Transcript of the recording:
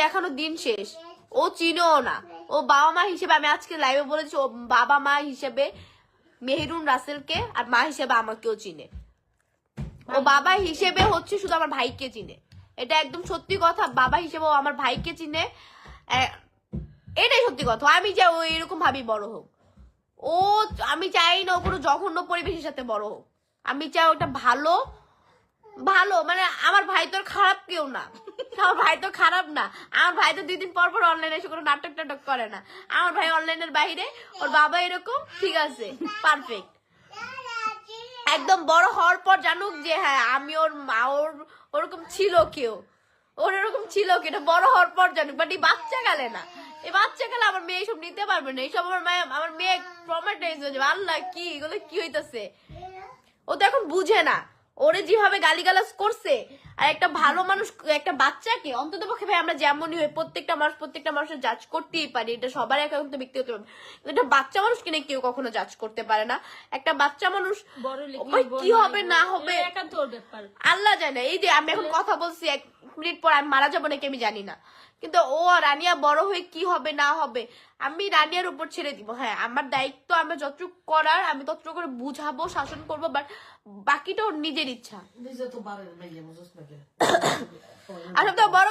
দেখানোর দিন শেষ। ও চিনেও না। ও বাবা মা হিসেবে, আমি আজকে লাইভে বলেছি, ও বাবা মা হিসেবে মেহেরুন রাসেলকে আর মা হিসেবে আমাকেও চিনে। ও বাবা হিসেবে হচ্ছে শুধু আমার ভাইকে চিনে, এটা একদম সত্যি কথা। বাবা হিসেবে ও আমার ভাইকে চিনে, এটাই সত্যি কথা। আমি চাই ও এরকম ভাবেই বড় হোক। ও আমি চাই না ও কোনো জঘন্য পরিবেশের সাথে বড় হোক। আমি চাই ওটা ভালো ভালো, মানে আমার ভাই তো খারাপ কেউ না, আমার ভাই তো খারাপ না। আমার ভাই তো 2 দিন পর পর অনলাইনে এসে কোনো নাটক টাটক করে না। আমার ভাই অনলাইনের বাইরে, ওর বাবা এরকম, ঠিক আছে, পারফেক্ট। একদম বড় হওয়ার পর জানুক যে হ্যাঁ আমি ওর মা, ওরকম ছিল কেউ, ওর এরকম ছিল কি, এটা বড় হওয়ার পর জানুক। বাট এই বাচ্চা কালে না, এই বাচ্চা কালে আমার মেয়ে এইসব নিতে পারবে না। এইসব আমার মেয়ে ট্রমাটাইজ হয়ে যাবে। আল্লাহ কি এগুলো কি হইতাছে, ও তো এখন বুঝে না। ওরে যেভাবে গালিগালাজ করছে, আর একটা ভালো মানুষ, একটা বাচ্চাকে অন্তত পক্ষে ভাই আমরা যেমনই হই, প্রত্যেকটা মানুষের জাজ করতেই পারি, এটা সবার একান্ত ব্যক্তিগত ব্যাপার। একটা বাচ্চা মানুষকে নিয়ে কেউ কখনো জাজ করতে পারে না। একটা বাচ্চা মানুষ কি হবে না হবে আল্লাহ জানে। এই যে আমি এখন কথা বলছি, 1 মিনিট পর আমি মারা যাবো নাকি আমি জানি না, কিন্তু ও রানিয়া বড় হয়ে কি হবে না হবে আমি রানিয়ার উপর ছেড়ে দিব। হ্যাঁ আমার দায়িত্ব, আমি যতটুকু করার আমি ততটুকু করে বুঝাবো, শাসন করবো, বাট বাকিটা ওর নিজের ইচ্ছা। আর সবথেকে বড়